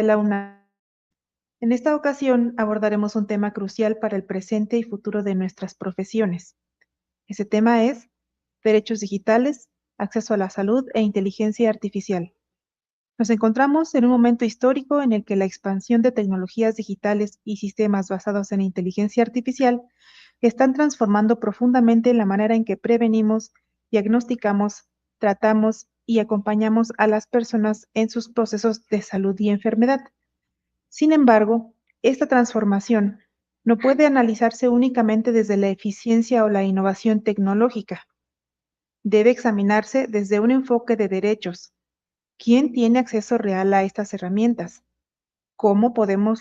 de la UNAM. En esta ocasión abordaremos un tema crucial para el presente y futuro de nuestras profesiones. Ese tema es derechos digitales, acceso a la salud e inteligencia artificial. Nos encontramos en un momento histórico en el que la expansión de tecnologías digitales y sistemas basados en inteligencia artificial están transformando profundamente la manera en que prevenimos, diagnosticamos, tratamos y acompañamos a las personas en sus procesos de salud y enfermedad. Sin embargo, esta transformación no puede analizarse únicamente desde la eficiencia o la innovación tecnológica. Debe examinarse desde un enfoque de derechos. ¿Quién tiene acceso real a estas herramientas? ¿Cómo podemos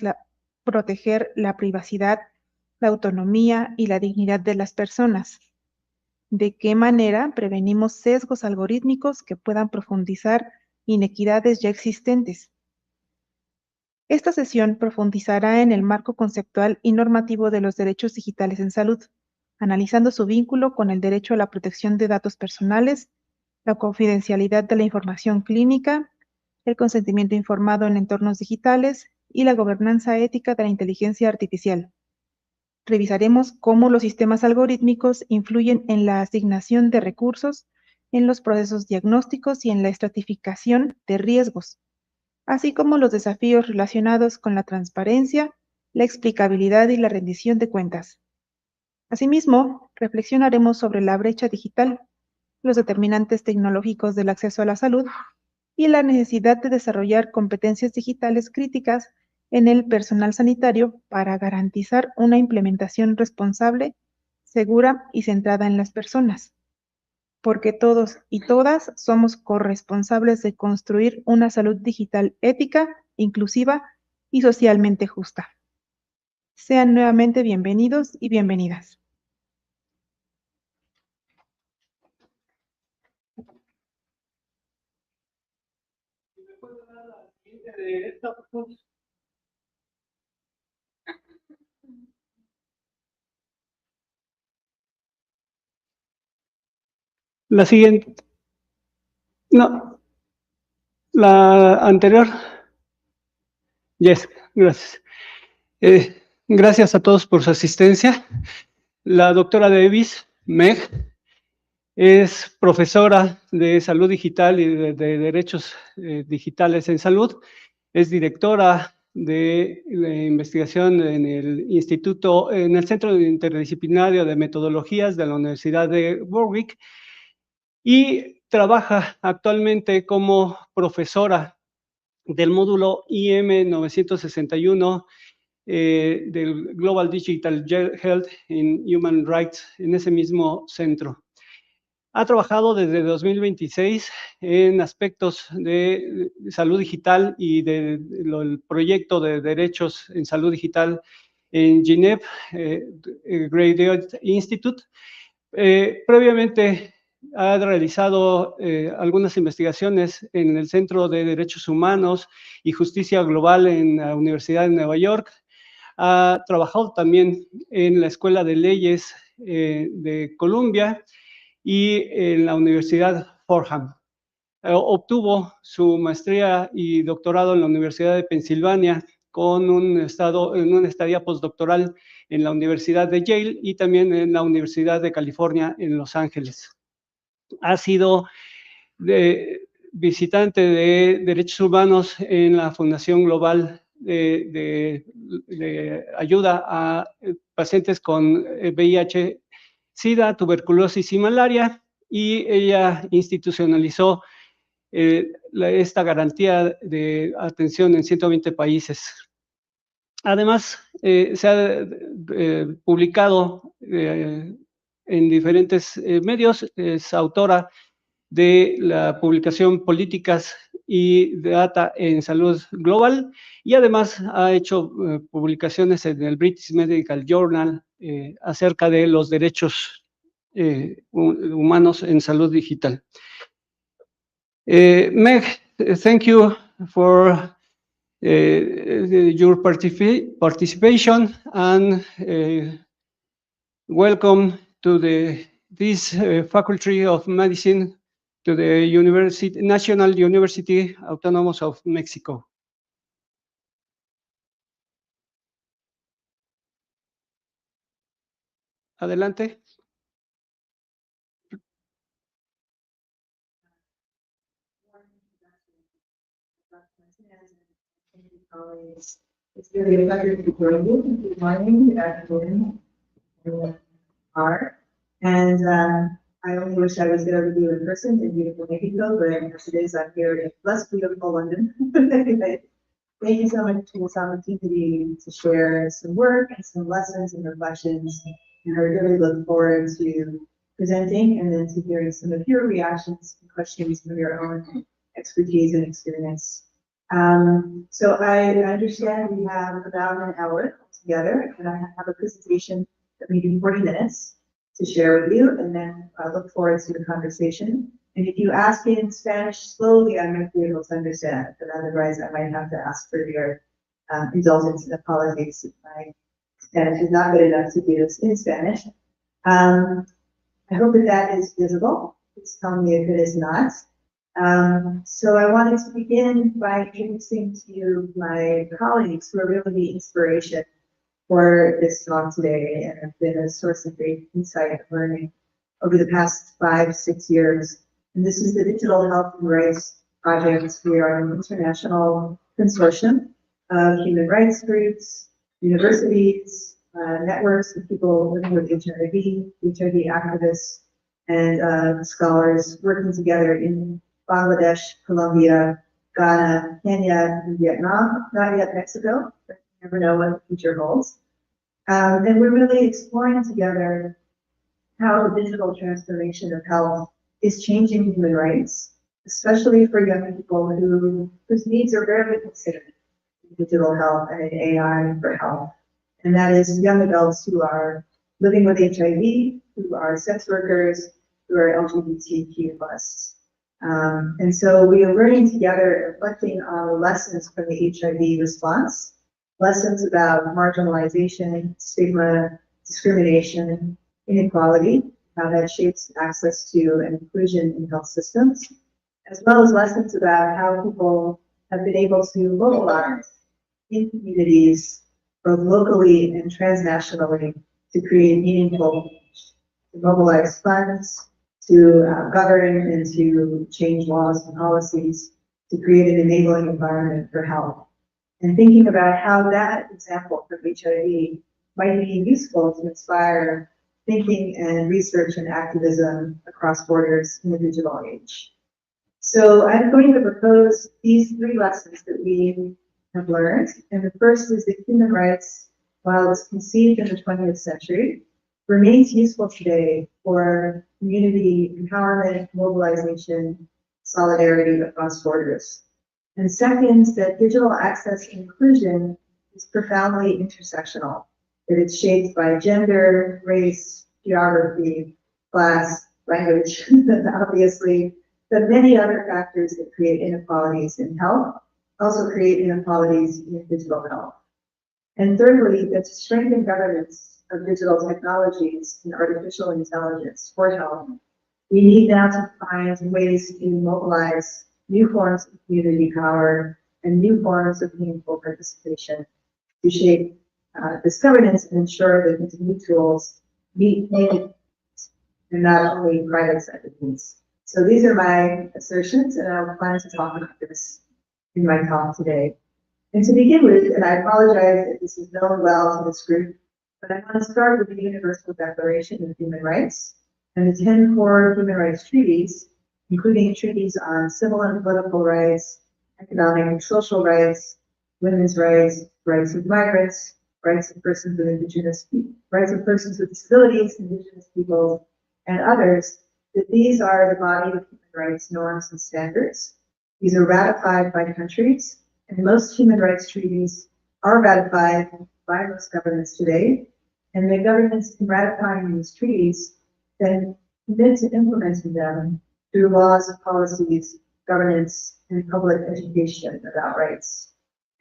proteger la privacidad, la autonomía y la dignidad de las personas? ¿De qué manera prevenimos sesgos algorítmicos que puedan profundizar inequidades ya existentes? Esta sesión profundizará en el marco conceptual y normativo de los derechos digitales en salud, analizando su vínculo con el derecho a la protección de datos personales, la confidencialidad de la información clínica, el consentimiento informado en entornos digitales y la gobernanza ética de la inteligencia artificial. Revisaremos cómo los sistemas algorítmicos influyen en la asignación de recursos, en los procesos diagnósticos y en la estratificación de riesgos, así como los desafíos relacionados con la transparencia, la explicabilidad y la rendición de cuentas. Asimismo, reflexionaremos sobre la brecha digital, los determinantes tecnológicos del acceso a la salud y la necesidad de desarrollar competencias digitales críticas en el personal sanitario para garantizar una implementación responsable, segura y centrada en las personas. Porque todos y todas somos corresponsables de construir una salud digital ética, inclusiva y socialmente justa. Sean nuevamente bienvenidos y bienvenidas. La siguiente. No. La anterior. Yes, gracias. Gracias a todos por su asistencia. La doctora Davis, Meg, es profesora de salud digital y de derechos digitales en salud. Es directora de investigación en en el Centro Interdisciplinario de Metodologías de la Universidad de Warwick y trabaja actualmente como profesora del módulo IM 961 del Global Digital Health and Human Rights en ese mismo centro. Ha trabajado desde 2026 en aspectos de salud digital y del proyecto de derechos en salud digital en Genève Graduate Institute. Previamente ha realizado algunas investigaciones en el Centro de Derechos Humanos y Justicia Global en la Universidad de Nueva York. Ha trabajado también en la Escuela de Leyes de Columbia y en la Universidad Fordham. Obtuvo su maestría y doctorado en la Universidad de Pensilvania con una estadía postdoctoral en la Universidad de Yale y también en la Universidad de California en Los Ángeles. Ha sido visitante de derechos humanos en la Fundación Global de ayuda a pacientes con VIH, SIDA, tuberculosis y malaria, y ella institucionalizó esta garantía de atención en 120 países. Además, se ha publicado en diferentes medios, es autora de la publicación Políticas y Data en Salud Global, y además ha hecho publicaciones en el British Medical Journal acerca de los derechos humanos en salud digital. Meg, thank you for your participation and welcome to this Faculty of Medicine to the National University Autonomous of Mexico. Adelante. It's really a pleasure to join you. Good morning, good afternoon, and I only wish I was there with you in person in beautiful Mexico, but as it is, I'm here in less beautiful London. Thank you so much for this opportunity to share some work and some lessons and reflections. And I really look forward to presenting and then to hearing some of your reactions and questions from your own expertise and experience. So I understand we have about an hour together, and I have a presentation that maybe 40 minutes to share with you, and then I look forward to the conversation. And if you ask it in Spanish slowly, I might be able to understand, but otherwise I might have to ask for your indulgence and apologies if my Spanish is not good enough to do this in Spanish. I hope that that is visible. Please tell me if it is not. So I wanted to begin by introducing to you my colleagues who are really the inspiration for this talk today and have been a source of great insight and learning over the past 5-6 years. And this is the Digital Health and Rights Project. We are an international consortium of human rights groups, universities, networks of people living with HIV activists, and scholars working together in Bangladesh, Colombia, Ghana, Kenya, and Vietnam, not yet Mexico, but you never know what the future holds. And we're really exploring together how the digital transformation of health is changing human rights, especially for young people whose needs are rarely considered in digital health and in AI for health. And that is young adults who are living with HIV, who are sex workers, who are LGBTQ+. And so we are learning together, reflecting on the lessons from the HIV response, lessons about marginalization, stigma, discrimination, inequality, how that shapes access to and inclusion in health systems, as well as lessons about how people have been able to mobilize in communities, both locally and transnationally, to create meaningful, to mobilize funds, to govern and to change laws and policies, to create an enabling environment for health. And thinking about how that example from HIV might be useful to inspire thinking and research and activism across borders in the digital age. So I'm going to propose these 3 lessons that we have learned. And the first is that human rights, while it was conceived in the 20th century, remains useful today for community empowerment, mobilization, solidarity across borders. And second, that digital access and inclusion is profoundly intersectional, that it's shaped by gender, race, geography, class, language, obviously, but many other factors that create inequalities in health also create inequalities in digital health. And thirdly, that to strengthen governance of digital technologies and artificial intelligence for health, we need now to find ways to mobilize new forms of community power and new forms of meaningful participation to shape this governance and ensure that these new tools meet needs and not only private sector needs. So these are my assertions, and I plan to talk about this in my talk today. And to begin with, and I apologize if this is known well to this group, but I want to start with the Universal Declaration of Human Rights and the 10 core human rights treaties, including treaties on civil and political rights, economic and social rights, women's rights, rights of migrants, rights of persons with rights of persons with disabilities, indigenous peoples, and others, that these are the body of human rights norms and standards. These are ratified by countries, and most human rights treaties are ratified by most governments today, and the governments in ratifying these treaties then commit to implementing them through laws, policies, governance, and public education about rights.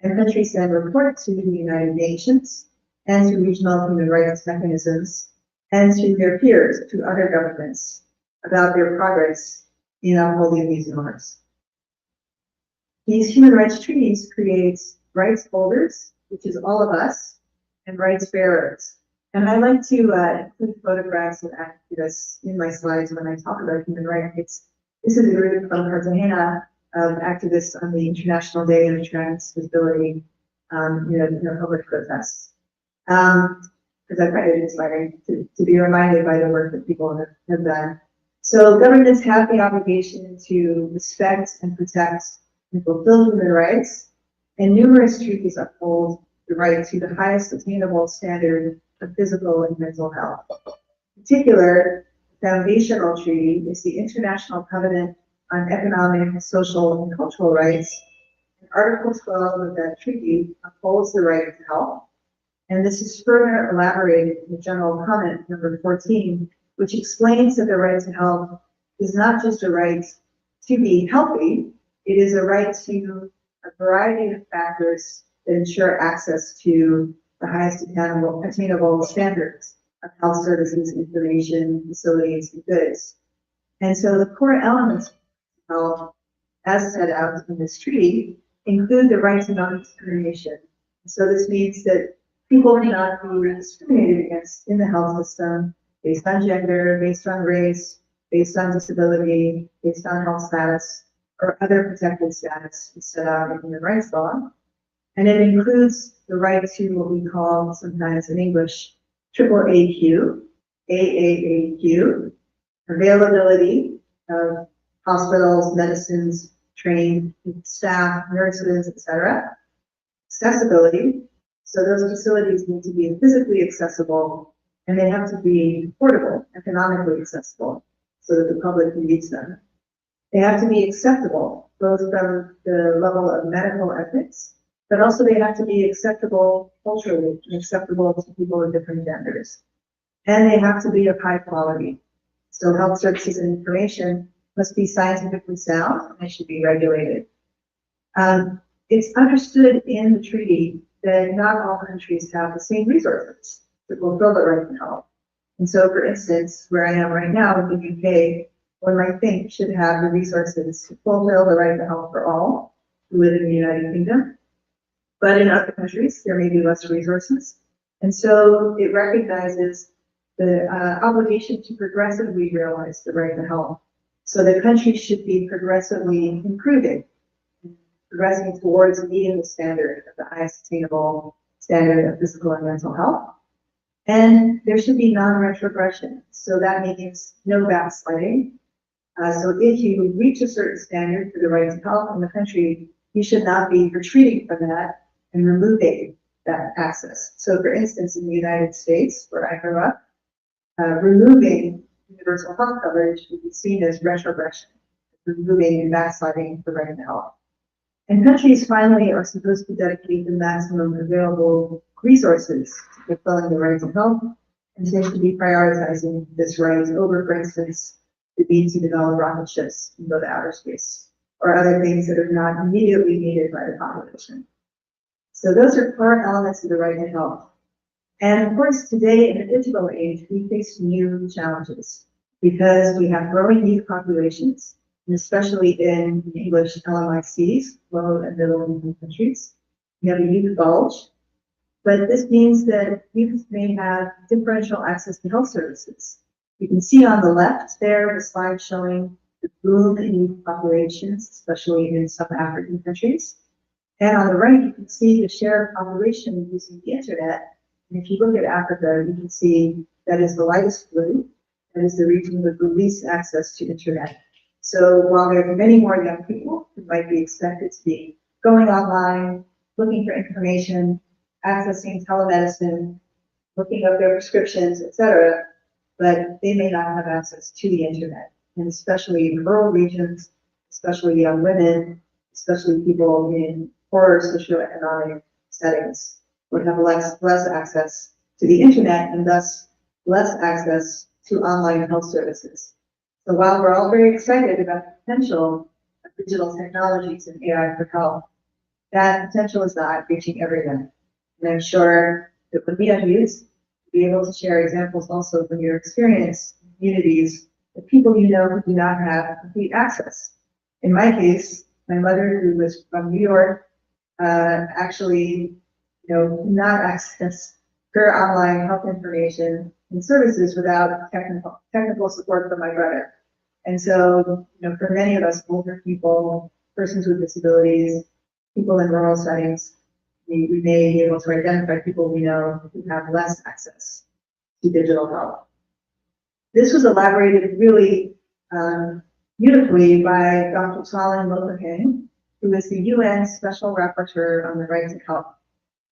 And countries then report to the United Nations and to regional human rights mechanisms and to their peers, to other governments, about their progress in upholding these norms. These human rights treaties create rights holders, which is all of us, and rights bearers, And I like to include photographs of activists in my slides when I talk about human rights. This is a group from Cartagena of activists on the International Day of Trans Disability, public protests. Because I find it inspiring to be reminded by the work that people have done. So governments have the obligation to respect and protect and fulfill human rights, and numerous treaties uphold the right to the highest attainable standard of physical and mental health. In particular, the foundational treaty is the International Covenant on Economic, Social, and Cultural Rights. And Article 12 of that treaty upholds the right to health. And this is further elaborated in the general comment number 14, which explains that the right to health is not just a right to be healthy, it is a right to a variety of factors that ensure access to the highest attainable standards of health services, information, facilities, and goods. And so the core elements of health, as set out in this treaty, include the right to non-discrimination. So this means that people cannot be discriminated against in the health system based on gender, based on race, based on disability, based on health status, or other protected status set out in human rights law. And it includes the right to what we call sometimes in English, AAAQ, AAAQ, availability of hospitals, medicines, trained staff, nurses, etc. Accessibility, so those facilities need to be physically accessible and they have to be affordable, economically accessible, so that the public can use them. They have to be acceptable, both from the level of medical ethics, but also they have to be acceptable culturally and acceptable to people of different genders. And they have to be of high quality. So health services and information must be scientifically sound and they should be regulated. It's understood in the treaty that not all countries have the same resources to fulfill the right to health. And so, for instance, where I am right now in the UK, one might think should have the resources to fulfill the right to health for all who live in the United Kingdom. But in other countries, there may be less resources. And so it recognizes the obligation to progressively realize the right to health. So the countries should be progressively improving, progressing towards meeting the standard of the highest attainable standard of physical and mental health. And there should be non-retrogression. So that means no backsliding. So if you reach a certain standard for the right to health in the country, you should not be retreating from that and removing that access. So for instance, in the United States, where I grew up, removing universal health coverage would be seen as retrogression, removing and backsliding the right to health. And countries finally are supposed to dedicate the maximum available resources to fulfilling the right to health, and they should be prioritizing this right over, for instance, the need to develop rocket ships and go to outer space, or other things that are not immediately needed by the population. So those are core elements of the right to health. And of course, today in the digital age, we face new challenges because we have growing youth populations, and especially in English LMICs, low and middle income countries. We have a youth bulge, but this means that youth may have differential access to health services. You can see on the left there the slide showing the boom in youth populations, especially in some African countries. And on the right, you can see the share of population using the internet. And if you look at Africa, you can see that is the lightest blue. That is the region with the least access to internet. So while there are many more young people who might be expected to be going online, looking for information, accessing telemedicine, looking up their prescriptions, etc., but they may not have access to the internet. And especially in rural regions, especially young women, especially people in poorer socioeconomic settings would have less access to the internet and thus less access to online health services. So while we're all very excited about the potential of digital technologies and AI for health, that potential is not reaching everyone. And I'm sure that when we have youth, be able to share examples also from your experience in communities of people you know who do not have complete access. In my case, my mother, who was from New York, actually, not access her online health information and services without technical support from my brother. And so, for many of us, older people, persons with disabilities, people in rural settings, we may be able to identify people we know who have less access to digital health. This was elaborated really beautifully by Dr. Tallinn Motherheng, who is the UN Special Rapporteur on the Right to Health.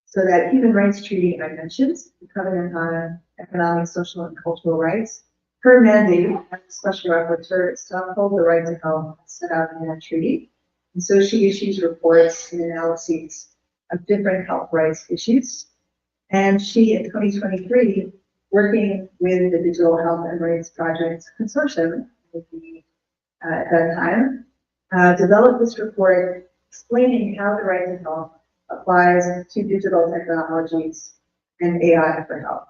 So that Human Rights Treaty I mentioned, the Covenant on Economic, Social, and Cultural Rights, her mandate as Special Rapporteur is to uphold the right to health set out in that treaty. And so she issues reports and analyses of different health rights issues. And she, in 2023, working with the Digital Health and Rights Project Consortium at that time, developed this report explaining how the right to health applies to digital technologies and AI for health.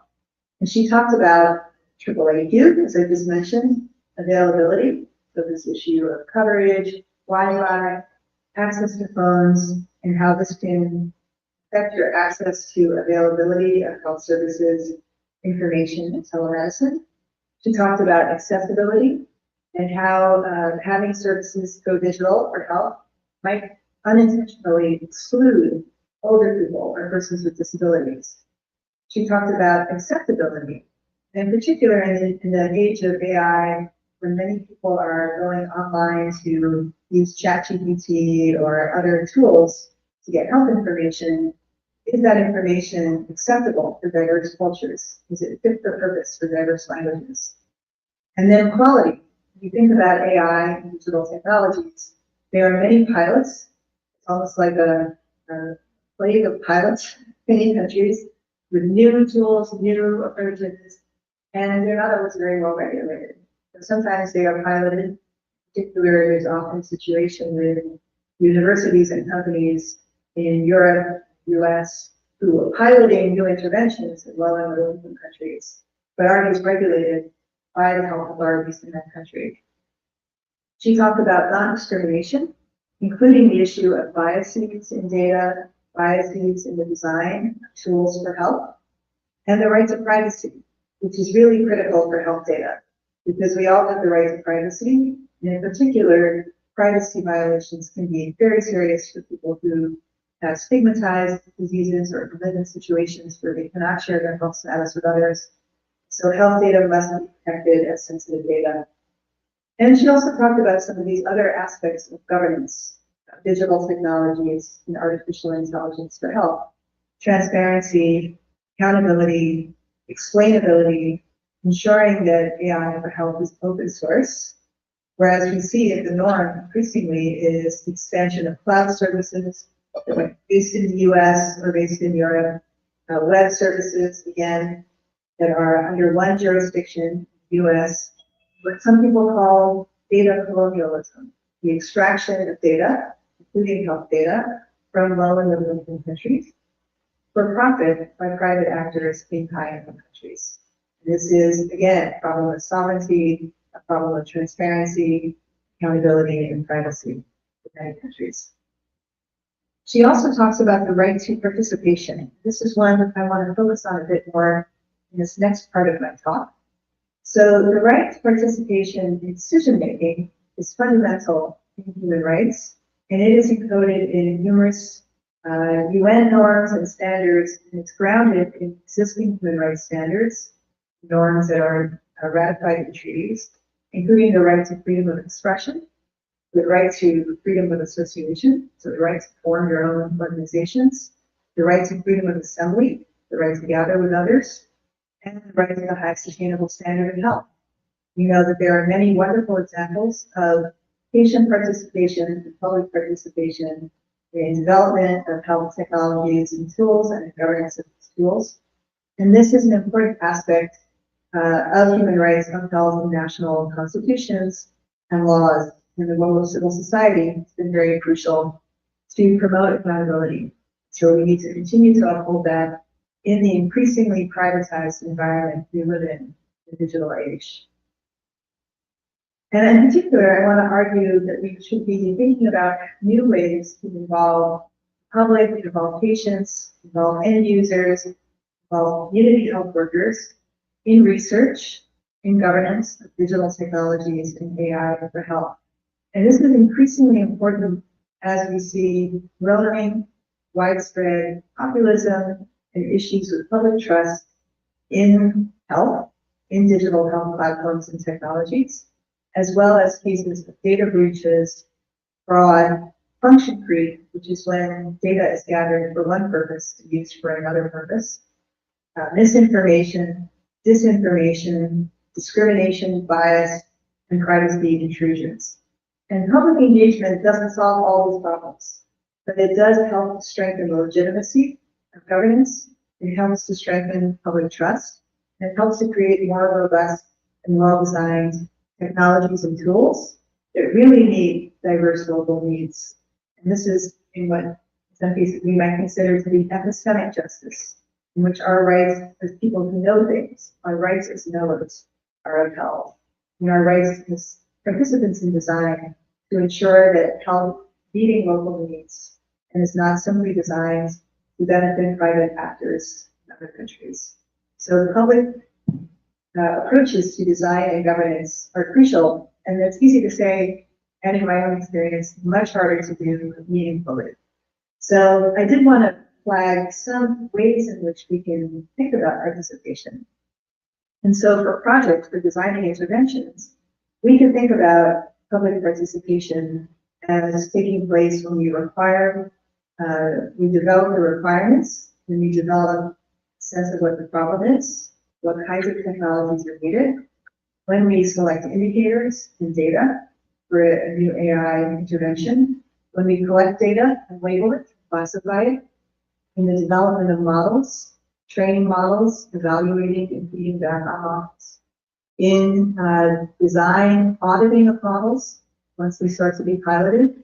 And she talked about AAAQ, as I just mentioned, availability, so this issue of coverage, Wi-Fi, access to phones, and how this can affect your access to availability of health services, information, and telemedicine. She talked about accessibility and how having services go digital for health might unintentionally exclude older people or persons with disabilities. She talked about acceptability, in particular in the age of AI, when many people are going online to use ChatGPT or other tools to get health information. Is that information acceptable for diverse cultures? Is it fit for purpose for diverse languages? And then quality. If you think about AI and digital technologies, there are many pilots. It's almost like a plague of pilots in many countries with new tools, new approaches, and they're not always very well regulated. So sometimes they are piloted. In particular, there's often a situation with universities and companies in Europe, US, who are piloting new interventions in low and middle income countries, but aren't as regulated by the health authorities in that country. She talked about non-discrimination, including the issue of biases in data, biases in the design of tools for health, and the right to privacy, which is really critical for health data, because we all have the right to privacy, and in particular, privacy violations can be very serious for people who have stigmatized diseases or live in situations where they cannot share their health status with others. So health data must be protected as sensitive data. And she also talked about some of these other aspects of governance, digital technologies and artificial intelligence for health, transparency, accountability, explainability, ensuring that AI for health is open source. Whereas we see the norm increasingly is the expansion of cloud services, based in the US or based in Europe, web services, again, that are under one jurisdiction, US, what some people call data colonialism, the extraction of data, including health data, from low and middle income countries for profit by private actors in high income countries. This is, again, a problem of sovereignty, a problem of transparency, accountability, and privacy in many countries. She also talks about the right to participation. This is one that I want to focus on a bit more in this next part of my talk. So the right to participation in decision-making is fundamental in human rights, and it is encoded in numerous UN norms and standards, and it's grounded in existing human rights standards, norms that are ratified in treaties, including the right to freedom of expression, the right to freedom of association, so the right to form your own organizations, the right to freedom of assembly, the right to gather with others, and the right to the high sustainable standard of health. We know that there are many wonderful examples of patient participation and public participation in development of health technologies and tools and the governance of these tools. And this is an important aspect of human rights upheld in national constitutions and laws. In the role of civil society, it's been very crucial to promote accountability. So we need to continue to uphold that in the increasingly privatized environment we live in the digital age. And in particular, I want to argue that we should be thinking about new ways to involve public, involve patients, involve end users, involve community health workers in research, in governance of digital technologies and AI for health. And this is increasingly important as we see growing widespread populism and issues with public trust in health, in digital health platforms and technologies, as well as cases of data breaches, fraud, function creep, which is when data is gathered for one purpose and used for another purpose, misinformation, disinformation, discrimination, bias, and privacy intrusions. And public engagement doesn't solve all these problems, but it does help strengthen the legitimacy of governance. It helps to strengthen public trust. And it helps to create more robust and well-designed technologies and tools that really meet diverse local needs. And this is in what in some cases we might consider to be epistemic justice, in which our rights as people who know things, our rights as knowers, are upheld, and our rights as participants in design to ensure that health meeting local needs and is not simply designed to benefit private actors in other countries. So the public approaches to design and governance are crucial, and it's easy to say, and in my own experience, much harder to do meaningfully. So I did want to flag some ways in which we can think about participation. And so for projects, for designing interventions, we can think about public participation as taking place when we develop the requirements, when we develop a sense of what the problem is, what kinds of technologies are needed, when we select indicators and data for a new AI intervention, when we collect data and label it, classify it, in the development of models, training models, evaluating and feeding back on models, in design, auditing of models, once they start to be piloted,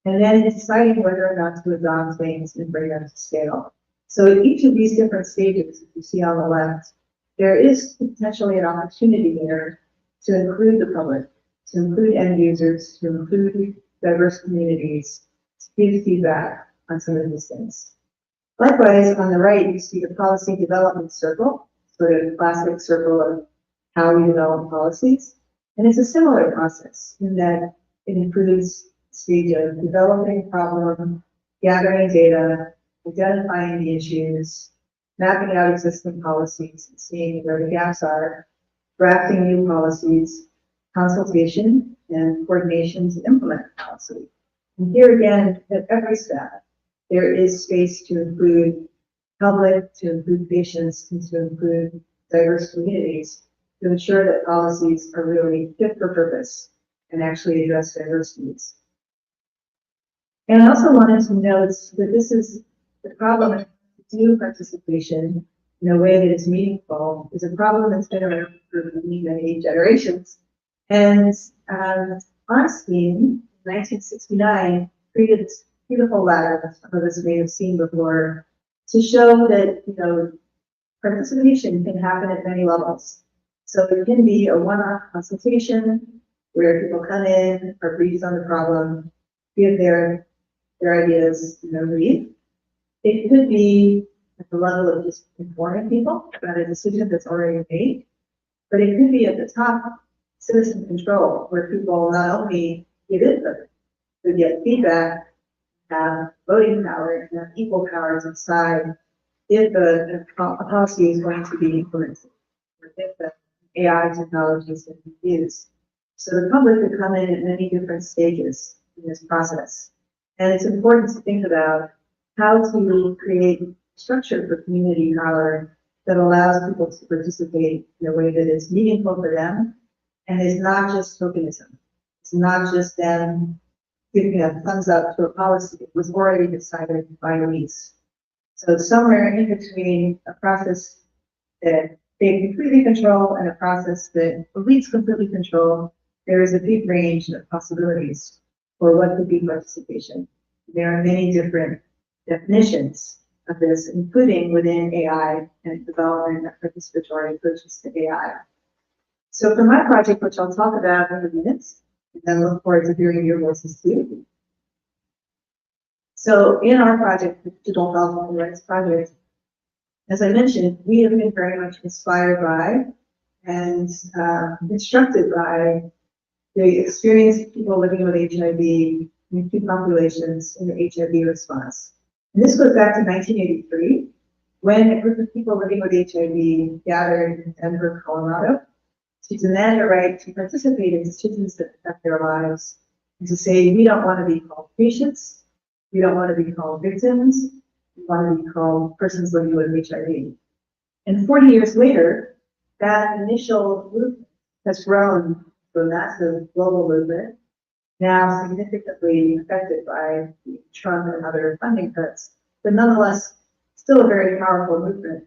and then deciding whether or not to adopt things and bring them to scale. So at each of these different stages, as you see on the left, there is potentially an opportunity there to include the public, to include end users, to include diverse communities, to give feedback on some of these things. Likewise, on the right, you see the policy development circle, sort of classic circle of how we develop policies. And it's a similar process in that it includes the stage of developing problem, gathering data, identifying the issues, mapping out existing policies and seeing where the gaps are, drafting new policies, consultation, and coordination to implement policy. And here again, at every step, there is space to include public, to include patients, and to include diverse communities to ensure that policies are really fit for purpose and actually address diverse needs. And I also wanted to note that this is the problem of new participation in a way that is meaningful is a problem that's been around for many generations. And Arnstein, in 1969, created this beautiful ladder, some of us may have seen before, to show that, participation can happen at many levels. So there can be a one-off consultation where people come in, are briefed on the problem, give their ideas, leave. It could be at the level of just informing people about a decision that's already made, but it could be at the top, citizen control, where people not only give input, but get feedback, have voting power, and have equal power to decide if the policy is going to be implemented, or if the AI technologies can be used. So the public could come in at many different stages in this process. And it's important to think about how to create structure for community power that allows people to participate in a way that is meaningful for them and is not just tokenism. It's not just them giving a thumbs up to a policy that was already decided by elites. So somewhere in between a process that they completely control and a process that elites completely control, there is a big range of possibilities for what could be participation. There are many different definitions of this, including within AI and development of participatory approaches to AI. So for my project, which I'll talk about in a minute, and then look forward to hearing your voices too. So in our project, the Digital Health and Rights Project, As I mentioned, we have been very much inspired by and instructed by the experience of people living with HIV in key populations in the HIV response. And this goes back to 1983, when a group of people living with HIV gathered in Denver, Colorado, to demand a right to participate in decisions that affect their lives, and to say, we don't want to be called patients, we don't want to be called victims, we want to be called persons living with HIV. And 40 years later, that initial movement has grown to a massive global movement, now significantly affected by Trump and other funding cuts, but nonetheless, still a very powerful movement,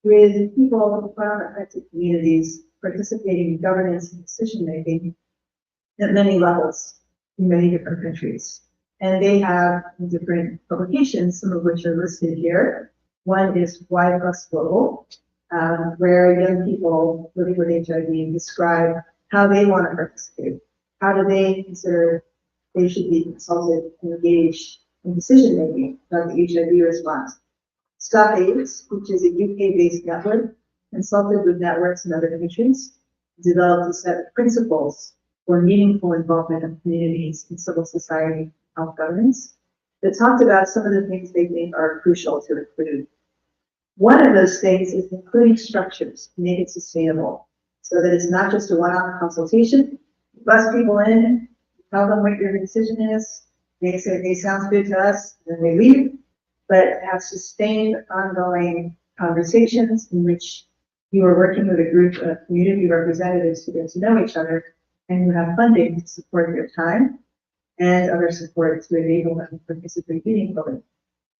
with people from affected communities participating in governance and decision-making at many levels in many different countries. And they have different publications, some of which are listed here. One is Y Plus Global, where young people living with HIV describe how they want to participate. How do they consider they should be consulted and engaged in decision-making about the HIV response? Stop AIDS, which is a UK-based network, consulted with networks in other countries, developed a set of principles for meaningful involvement of communities in civil society health governance that talked about some of the things they think are crucial to include. One of those things is including structures to make it sustainable, so that it's not just a one-off consultation. You bus people in, tell them what your decision is, they say, "They sounds good to us," and then they leave. But have sustained ongoing conversations in which you are working with a group of community representatives who get to know each other and who have funding to support their time and other support to enable them to participate meaningfully.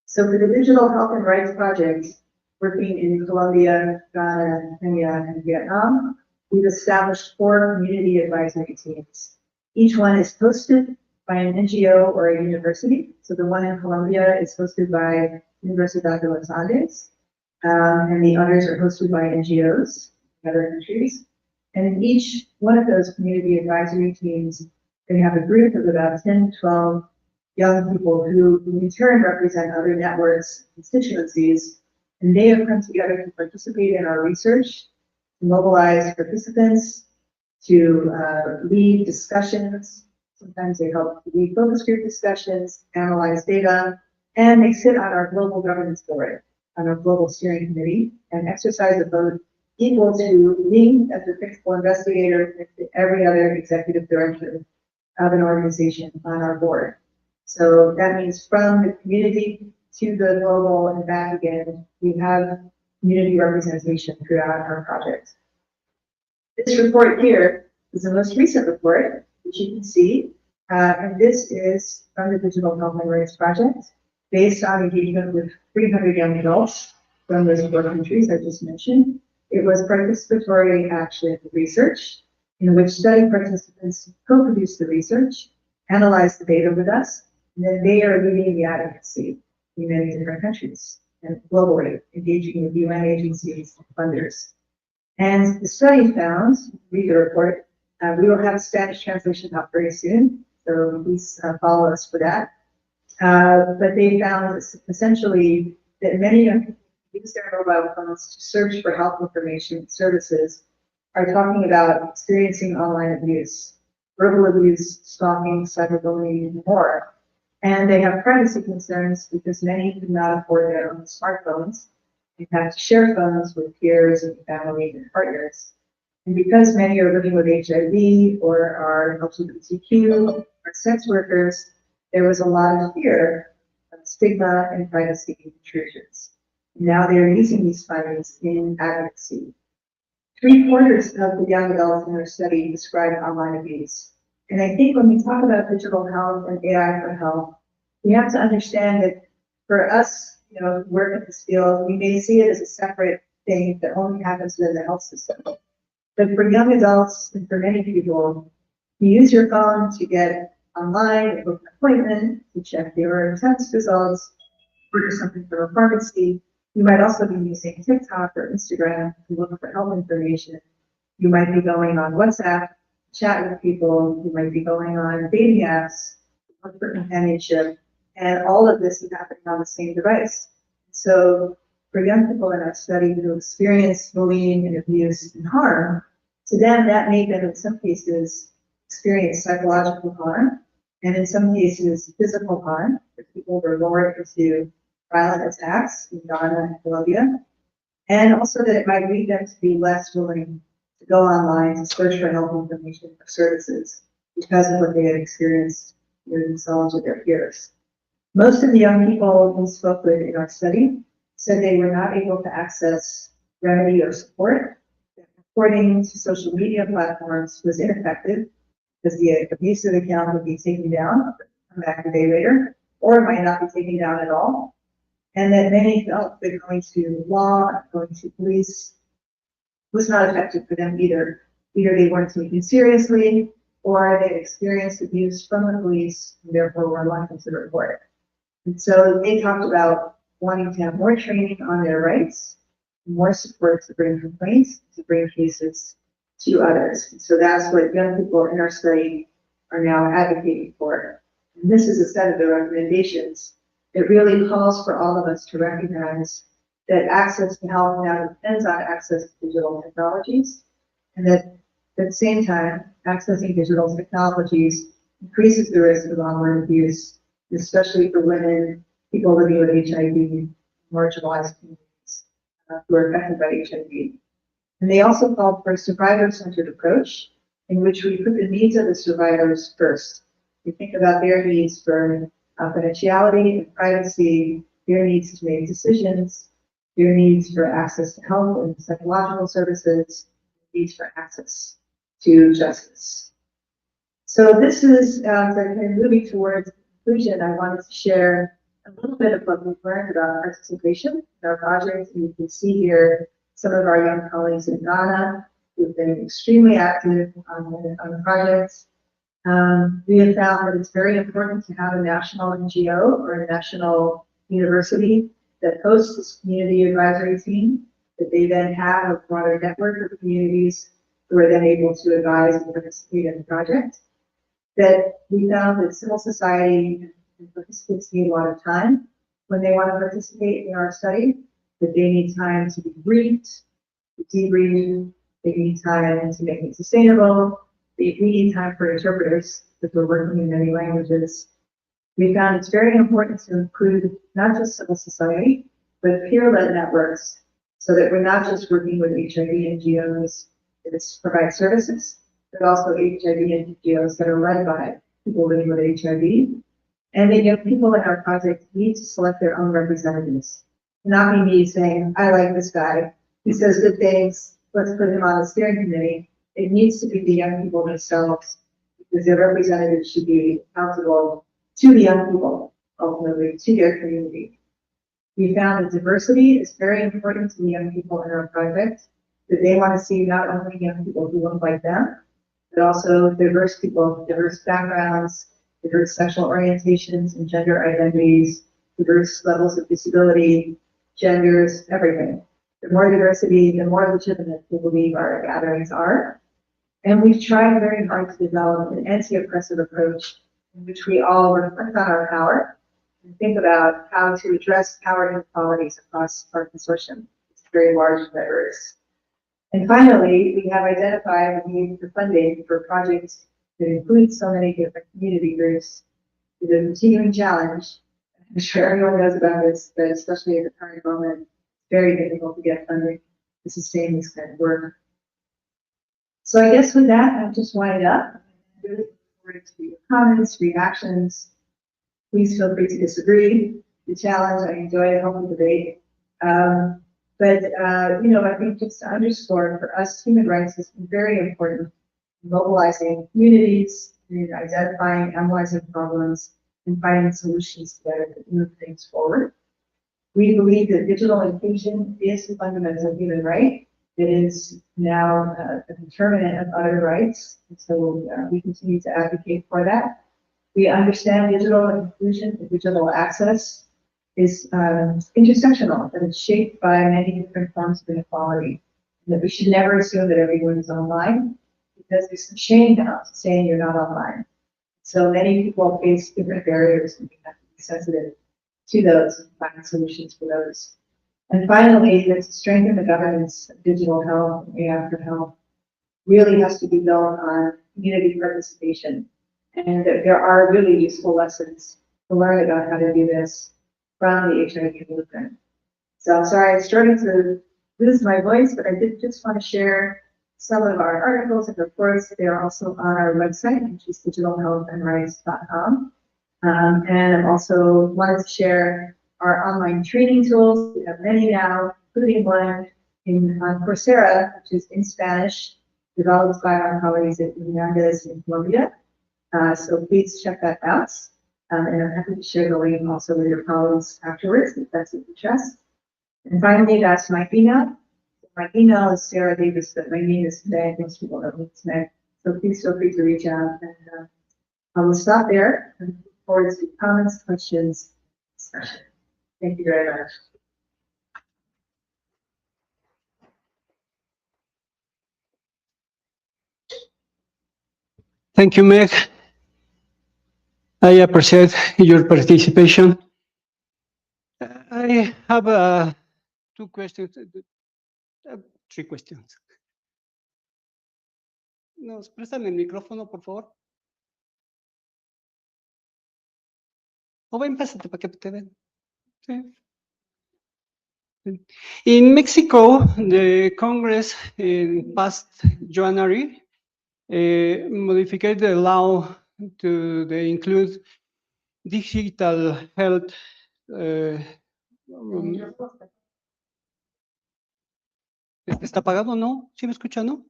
So for the Digital Health and Rights Project, working in Colombia, Ghana, Kenya, and Vietnam, we've established 4 community advisory teams. Each one is hosted by an NGO or a university. So the one in Colombia is hosted by Universidad de los Andes, and the others are hosted by NGOs in other countries. And in each one of those community advisory teams, they have a group of about 10, 12 young people who in turn represent other networks, constituencies, and they have come together to participate in our research, to mobilize participants, to lead discussions. Sometimes they help lead focus group discussions, analyze data, and they sit on our global governance board, on our global steering committee, and exercise a vote equal to me as the principal investigator and to every other executive director of an organization on our board. So that means from the community to the global and back again, we have community representation throughout our project. This report here is the most recent report, which you can see, and this is from the Digital Health and Rights Project, based on engagement with 300 young adults from those 4 countries I just mentioned. It was participatory action research, in which study participants co-produced the research, analyzed the data with us, and then they are leading the advocacy in many different countries and globally, engaging with UN agencies and funders. And the study found, read the report, we will have a Spanish translation up very soon, so please follow us for that. But they found essentially that many young people use their mobile phones to search for health information services are talking about experiencing online abuse, verbal abuse, stalking, cyberbullying, and more. And they have privacy concerns because many do not afford their own smartphones and have to share phones with peers and family and partners. And because many are living with HIV or are LGBTQ or sex workers, there was a lot of fear of stigma and privacy intrusions. Now they are using these findings in advocacy. 3/4 of the young adults in our study describe online abuse. And I think when we talk about digital health and AI for health, we have to understand that for us, who work in this field, we may see it as a separate thing that only happens within the health system. But for young adults and for many people, you use your phone to get online, to book an appointment, to check your test results, order something from a pharmacy. You might also be using TikTok or Instagram to look for health information. You might be going on WhatsApp, chat with people. You might be going on dating apps, look for companionship, and all of this is happening on the same device. So for young people in our study who experience bullying and abuse and harm, to them that made them in some cases experience psychological harm, and in some cases physical harm. People were lured into violent attacks in Ghana and Colombia, and also that it might lead them to be less willing to go online to search for help, information, or services because of what they had experienced with themselves or their peers. Most of the young people we spoke with in our study said they were not able to access remedy or support. Reporting to social media platforms was ineffective because the abusive account would be taken down, come back a day later, or it might not be taken down at all. And that many felt that going to law, going to police was not effective for them either. Either they weren't taken seriously, or they experienced abuse from the police, and therefore were unlikely to report. And so they talked about wanting to have more training on their rights, more support to bring complaints, to bring cases to others. And so that's what young people in our study are now advocating for. And this is a set of the recommendations that really calls for all of us to recognize that access to health now depends on access to digital technologies, and that at the same time, accessing digital technologies increases the risk of online abuse, especially for women, people living with HIV, marginalized communities who are affected by HIV. And they also called for a survivor-centered approach in which we put the needs of the survivors first. We think about their needs for confidentiality and privacy, their needs to make decisions, their needs for access to health and psychological services, needs for access to justice. So this is, moving towards conclusion, I wanted to share a little bit of what we've learned about participation in our project. And you can see here some of our young colleagues in Ghana who've been extremely active on the projects. We have found that it's very important to have a national NGO or a national university that hosts this community advisory team, that they then have a broader network of communities who are then able to advise and participate in the project. That we found that civil society and participants need a lot of time when they want to participate in our study, that they need time to be briefed, to debrief, they need time to make it sustainable, we need time for interpreters because we're working in many languages. We found it's very important to include not just civil society, but peer-led networks, so that we're not just working with HIV NGOs that provide services, but also HIV NGOs that are led by people living with HIV. And the young people in our project need to select their own representatives. Not be me saying, I like this guy, he says good things, let's put him on the steering committee. It needs to be the young people themselves, because their representatives should be accountable to the young people, ultimately to their community. We found that diversity is very important to the young people in our project, that they want to see not only young people who look like them, but also diverse people, diverse backgrounds, diverse sexual orientations and gender identities, diverse levels of disability, genders, everything. The more diversity, the more legitimate we believe our gatherings are. And we've tried very hard to develop an anti-oppressive approach in which we all reflect on our power and think about how to address power inequalities across our consortium. It's very large and diverse. And finally, we have identified the need for funding for projects that include so many different community groups. It's a continuing challenge. I'm sure everyone knows about this, but especially at the current moment, it's very difficult to get funding to sustain this kind of work. So I guess with that, I'll just wind up. I'm really looking forward to your comments, reactions. Please feel free to disagree. The challenge, I enjoy a healthy debate. I think just to underscore, for us, human rights has been very important in mobilizing communities, in identifying, analyzing problems, and finding solutions together to move things forward. We believe that digital inclusion is a fundamental human right. It is now a determinant of other rights, and so we continue to advocate for that. We understand digital inclusion and digital access is intersectional, that it's shaped by many different forms of inequality, and that we should never assume that everyone is online, because there's some shame now to saying you're not online. So many people face different barriers, and we have to be sensitive to those and find solutions for those. And finally, to strengthen the governance of digital health and AI for health really has to be built on community participation. And there are really useful lessons to learn about how to do this from the HIV movement. So I'm sorry, I'm starting to lose my voice, but I did just want to share some of our articles and reports. They are also on our website, which is digitalhealthandrights.com. And I'm also wanted to share our online training tools. We have many now, including one on Coursera, which is in Spanish, developed by our colleagues at Hernandez in Colombia. So please check that out. And I'm happy to share the link also with your colleagues afterwards, if that's of interest. And finally, that's my email. My email is Sarah Davis, but my name is Meg. Most people know me as Meg. So please feel free to reach out. And I will stop there and look forward to comments, questions, discussion. Thank you very much. Thank you, Meg. I appreciate your participation. I have two questions, three questions. ¿Nos prestan el micrófono, por favor? O ven, pásate para que te vean. Sí. In Mexico, the Congress in past January modified the law to include digital health. ¿Está apagado o no? ¿Sí me escucha, no?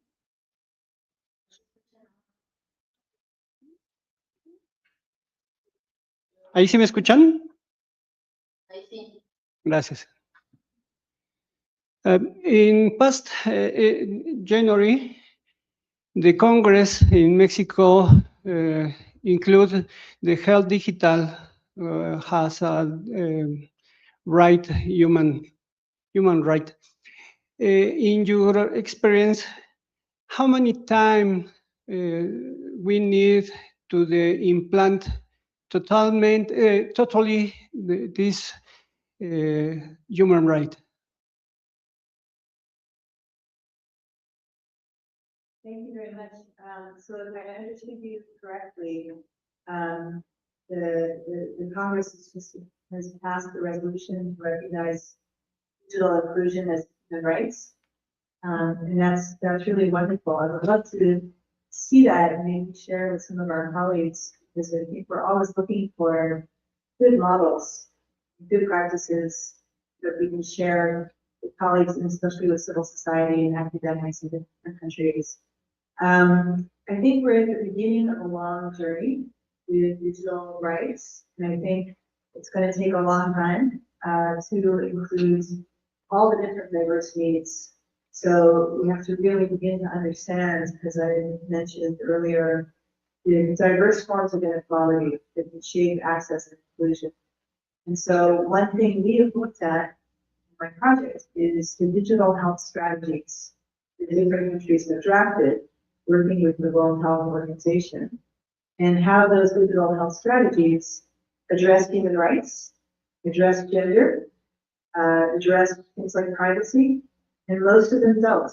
¿Ahí sí me escuchan? Ahí sí. Gracias. In past January, the Congress in Mexico include the health digital has a right, human right. In your experience, how many time we need to implant totally this human right? Thank you very much. So if I understood you correctly, the Congress has passed a resolution to recognize digital inclusion as human rights. And that's really wonderful. I would love to see that and maybe share with some of our colleagues, because I think we're always looking for good models, good practices that we can share with colleagues, and especially with civil society and academics in different countries. I think we're at the beginning of a long journey with digital rights, and I think it's going to take a long time to include all the different diverse needs. So we have to really begin to understand, as I mentioned earlier, the diverse forms of inequality that can shape access and inclusion. And so one thing we have looked at in my project is the digital health strategies that different countries have drafted, working with the World Health Organization, and how those digital health strategies address human rights, address gender, address things like privacy, and most of them don't.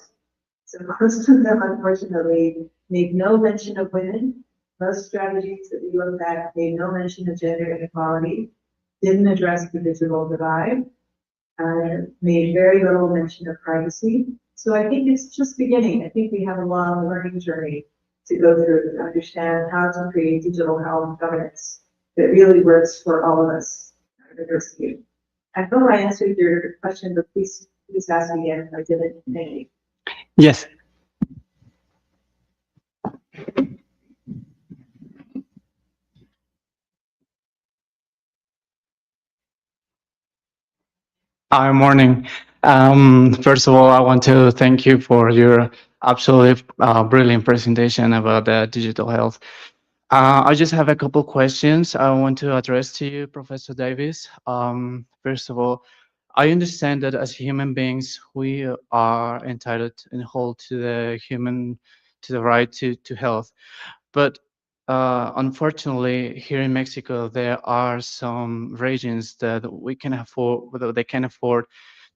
So most of them, unfortunately, make no mention of women. Most strategies that we looked at made no mention of gender inequality, didn't address the digital divide, made very little mention of privacy. So I think it's just beginning. I think we have a long learning journey to go through to understand how to create digital health governance that really works for all of us at university. I hope I answered your question, but please ask me again if I didn't. Thank you. Yes. Hi, morning. First of all, I want to thank you for your absolutely brilliant presentation about digital health. I just have a couple questions I want to address to you, Professor Davis. First of all, I understand that as human beings, we are entitled and hold to the right to health. But unfortunately, here in Mexico, there are some regions that they can afford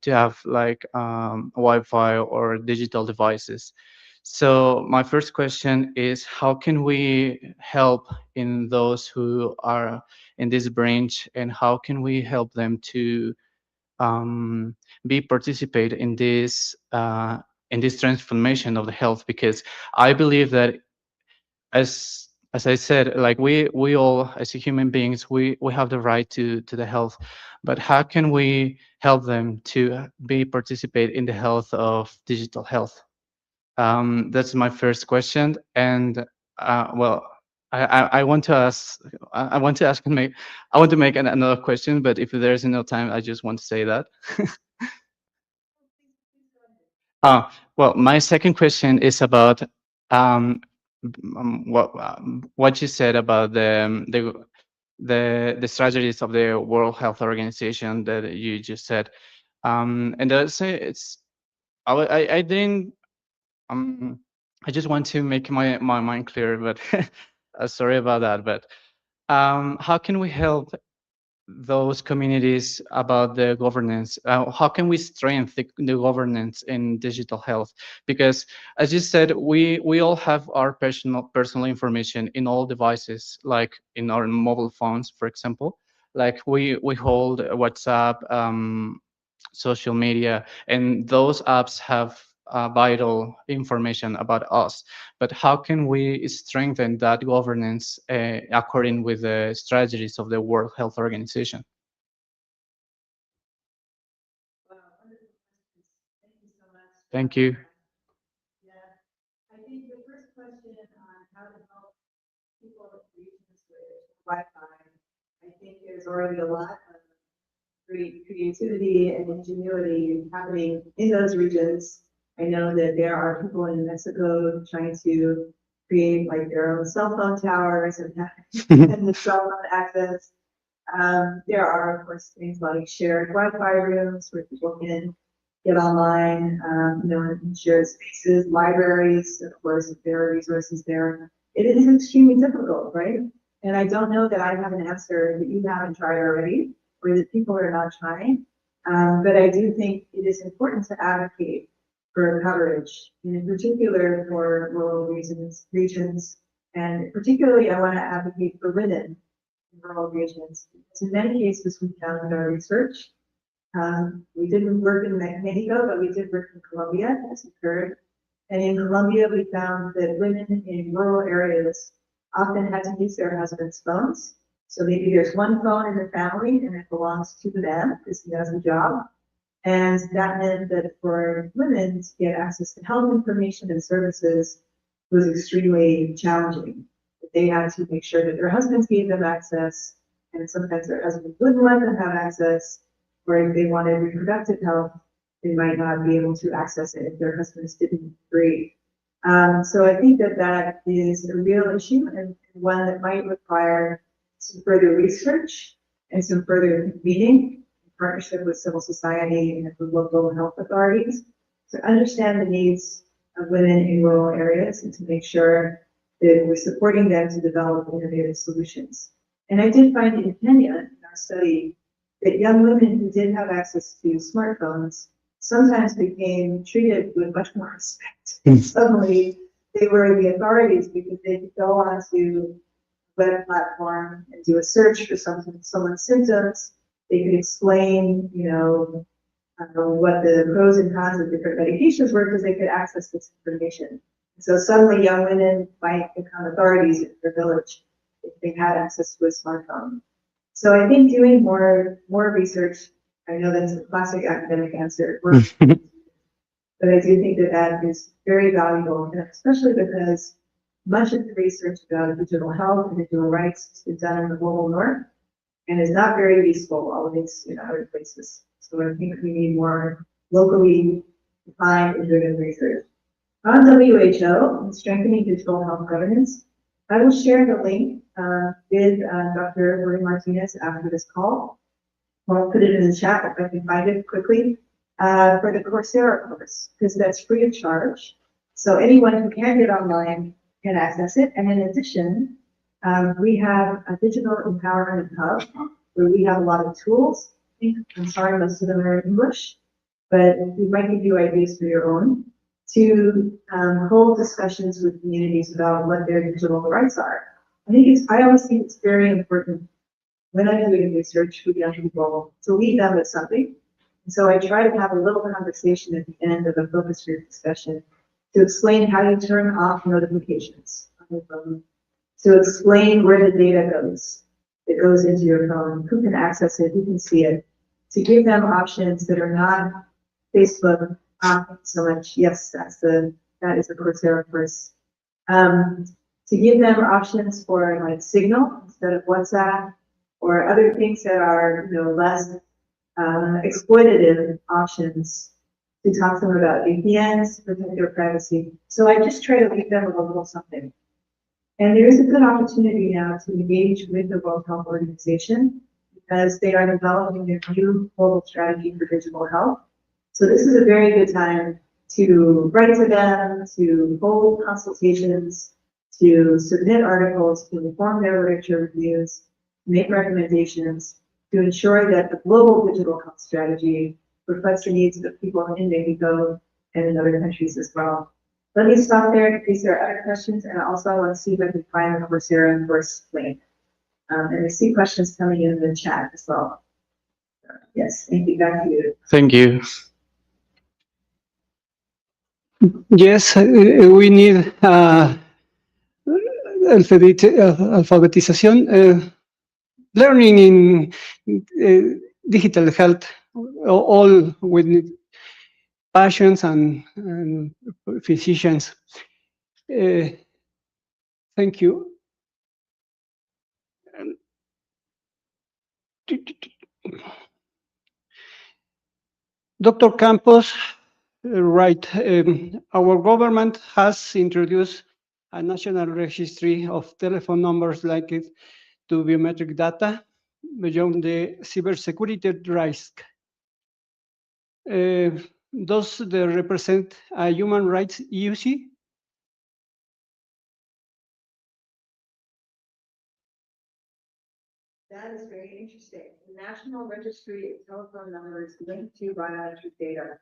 to have like Wi-Fi or digital devices. So my first question is, how can we help in those who are in this branch, and how can we help them to be participate in this transformation of the health? Because I believe that as I said, like we all as human beings, we have the right to the health, but how can we help them to be participate in the health of digital health? That's my first question. And well, I want to ask, I want to ask and make, I want to make another question, but if there's no time, I just want to say that. Well, my second question is about um, what you said about the strategies of the World Health Organization that you just said. And I say it's I didn't I just want to make my mind clear, but sorry about that. But how can we help those communities about the governance? How can we strengthen the governance in digital health? Because as you said, we all have our personal information in all devices, like in our mobile phones, for example. Like we hold WhatsApp, social media, and those apps have vital information about us. But how can we strengthen that governance according with the strategies of the World Health Organization? Wow, wonderful questions. Thank you so much. Thank you. Yeah, I think the first question on how to help people in regions with Wi-Fi, I think there's already a lot of great creativity and ingenuity happening in those regions. I know that there are people in Mexico trying to create like their own cell phone towers and the cell phone access. There are, of course, things like shared Wi-Fi rooms where people can get online, in shared spaces, libraries, of course, if there are resources there. It is extremely difficult, right? And I don't know that I have an answer that you haven't tried already, or that people are not trying. But I do think it is important to advocate for coverage, and in particular for rural regions, and particularly I want to advocate for women in rural regions. Because in many cases, we found in our research, we didn't work in Mexico, but we did work in Colombia, as you heard. And in Colombia, we found that women in rural areas often had to use their husband's phones. So maybe there's one phone in the family and it belongs to the man because he has a job. And that meant that for women to get access to health information and services was extremely challenging. They had to make sure that their husbands gave them access, and sometimes their husbands wouldn't let them have access, or if they wanted reproductive health, they might not be able to access it if their husbands didn't agree. So I think that that is a real issue and one that might require some further research and some further convening in partnership with civil society and with local health authorities to understand the needs of women in rural areas and to make sure that we're supporting them to develop innovative solutions. And I did find in Kenya, in our study, that young women who did have access to smartphones sometimes became treated with much more respect. Suddenly, they were the authorities because they could go onto a web platform and do a search for someone's symptoms. They could explain, what the pros and cons of different medications were because they could access this information. So suddenly, young women might become authorities in their village if they had access to a smartphone. So I think doing more research, I know that's a classic academic answer, but I do think that that is very valuable, and especially because much of the research about digital health and digital rights has been done in the global north and is not very useful always in other places. So I think we need more locally defined and driven research. On WHO and strengthening digital health governance, I will share the link with Dr. Marie Martinez after this call. I'll put it in the chat if I can find it quickly for the Coursera course, because that's free of charge. So anyone who can get online can access it. And in addition, we have a digital empowerment hub where we have a lot of tools. I'm sorry, most of them are in English. but we might give you ideas for your own to hold discussions with communities about what their digital rights are. I always think it's very important when I'm doing research with young people to lead them with something. And so I try to have a little conversation at the end of a focus group discussion to explain how you turn off notifications on your phone, to explain where the data goes. It goes into your phone, who can access it, who can see it, to give them options that are not Facebook, so much. Yes, that is the Coursera course. To give them options for like Signal instead of WhatsApp, or other things that are, less exploitative options, to talk to them about VPNs to protect their privacy. So I just try to leave them with a little something. And there is a good opportunity now to engage with the World Health Organization because they are developing their new global strategy for digital health. So this is a very good time to write to them, to hold consultations, to submit articles, to inform their literature reviews, make recommendations, to ensure that the global digital health strategy reflects the needs of people in Mexico and in other countries as well. Let me stop there in case there are other questions, and also I want to see if I can find the Coursera course link. And I see questions coming in the chat as well. Yes, thank you. Back to you. Thank you. Yes, we need alfabetización, learning in digital health, all with patients and physicians. Thank you. Dr. Campos, right, our government has introduced a national registry of telephone numbers linked to biometric data beyond the cybersecurity risk. Does they represent a human rights issue? That is very interesting. The National Registry of Telephone Numbers linked to biometric data.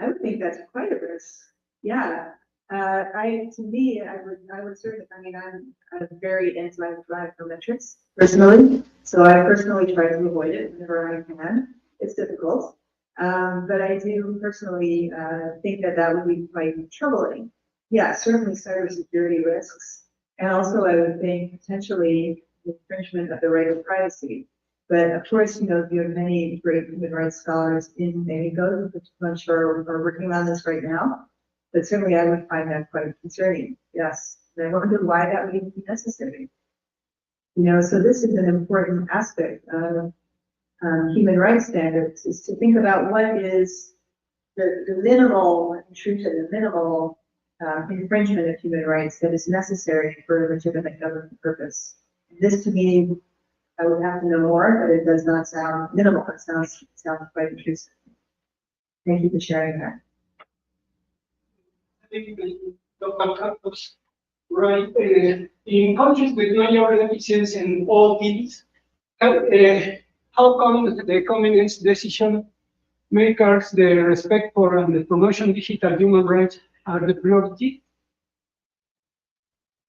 I would think that's quite a risk. Yeah. I would certainly, I'm very anti-biometrics personally. So I personally try to avoid it whenever I can. It's difficult. But I do personally think that would be quite troubling. Yeah, certainly cybersecurity risks. And also I would think potentially infringement of the right of privacy. But of course, you have many great human rights scholars in Mexico, which I'm sure are working on this right now. But certainly I would find that quite concerning. Yes. And I wonder why that would even be necessary. So this is an important aspect of human rights standards, is to think about what is the minimal intrusion, the minimal infringement of human rights that is necessary for a legitimate government purpose. This to me, I would have to know more, but it does not sound minimal. It sounds quite intrusive. Thank you for sharing that. Dr. Campos, right? In countries with major deficits in all fields, how come the communist decision makers, the respect for and the promotion of digital human rights are the priority?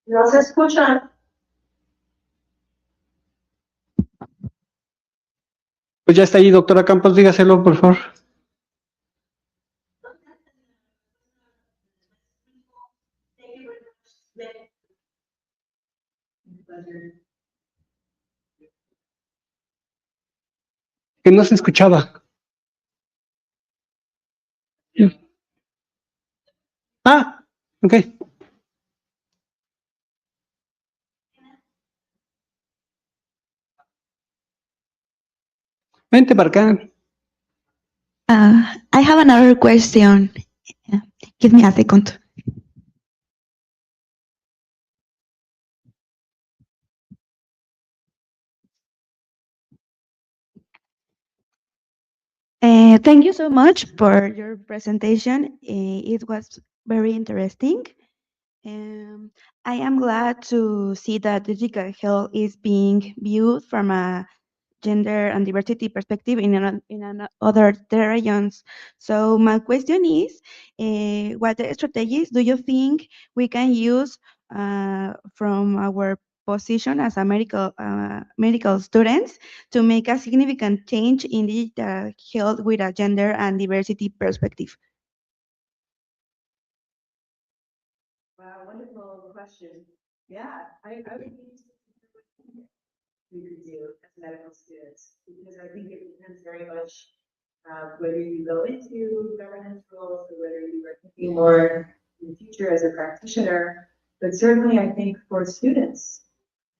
No se escucha. Pues ya está ahí, doctora Campos, dígaselo, por favor. Que no se escuchaba. Ah, ok. Vente para acá. I have another question. Give me a second. Thank you so much for your presentation. It was very interesting. I am glad to see that digital health is being viewed from a gender and diversity perspective in other regions. So my question is, what strategies do you think we can use from our position as a medical students to make a significant change in digital health with a gender and diversity perspective? Wow, wonderful question. Yeah, I would be interested in what we could do as medical students, because I think it depends very much whether you go into governance roles or whether you are thinking more in the future as a practitioner. But certainly, I think for students,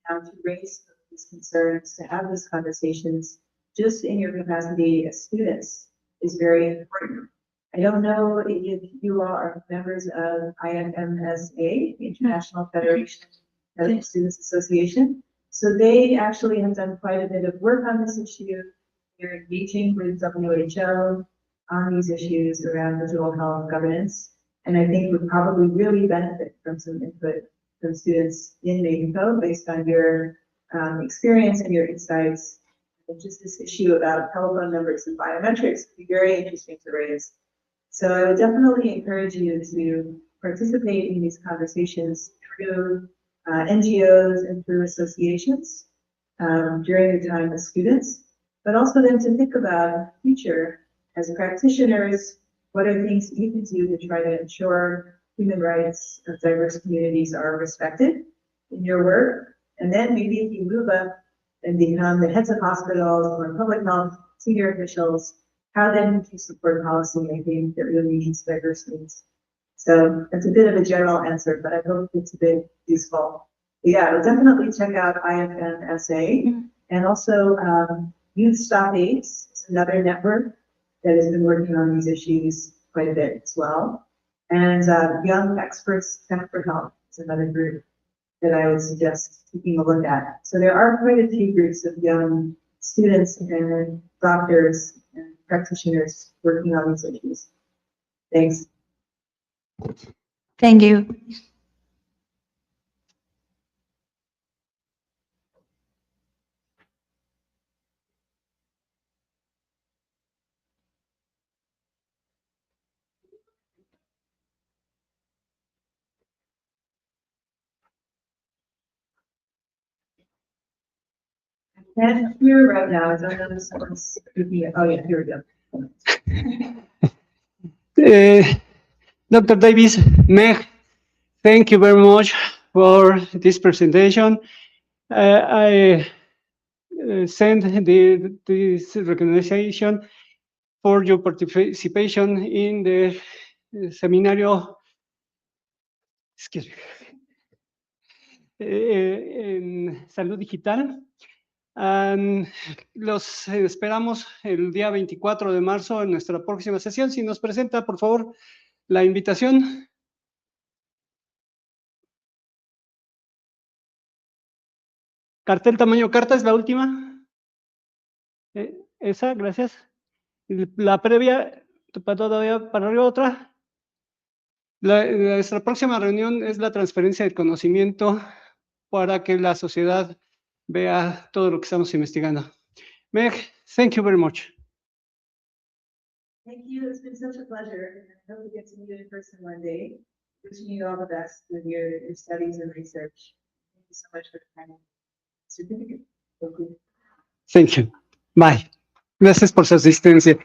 to raise these concerns, to have these conversations, just in your capacity as students, is very important. I don't know if you all are members of IFMSA, the International Federation of Students Association. So they actually have done quite a bit of work on this issue. They're engaging with WHO on these issues around digital health governance. And I think would probably really benefit from some input from students in Mexico based on your experience and your insights. And just this issue about telephone numbers and biometrics would be very interesting to raise. So I would definitely encourage you to participate in these conversations through NGOs and through associations during your time as students, but also then to think about future as practitioners. What are things you can do to try to ensure human rights of diverse communities are respected in your work? And then maybe if you move up and become the heads of hospitals or public health senior officials, how then do you support policymaking that really meets diverse needs? So that's a bit of a general answer, but I hope it's a bit useful. But yeah, I'll definitely check out IFMSA and also Youth Stop AIDS. It's another network that has been working on these issues quite a bit as well. And Young Experts Tech for Health is another group that I would suggest taking a look at. So there are quite a few groups of young students and doctors and practitioners working on these issues. Thanks. Thank you. And here right now, I don't know if someone's speaking. Oh yeah, here we go. Dr. Davis, Meg, thank you very much for this presentation. I send this recognition for your participation in the seminario, excuse me, en salud digital. Los esperamos el día 24 de marzo en nuestra próxima sesión. Si nos presenta, por favor, la invitación. Cartel tamaño carta es la última. Esa, gracias. La previa, todavía para arriba otra. Nuestra próxima reunión es la transferencia de conocimiento para que la sociedad vea todo lo que estamos investigando. Meg, thank you very much. Thank you. It's been such a pleasure. I hope we get to meet you in person one day. Wishing you all the best with your studies and research. Thank you so much for the time. Certificate. Thank you. Bye. Gracias por su asistencia.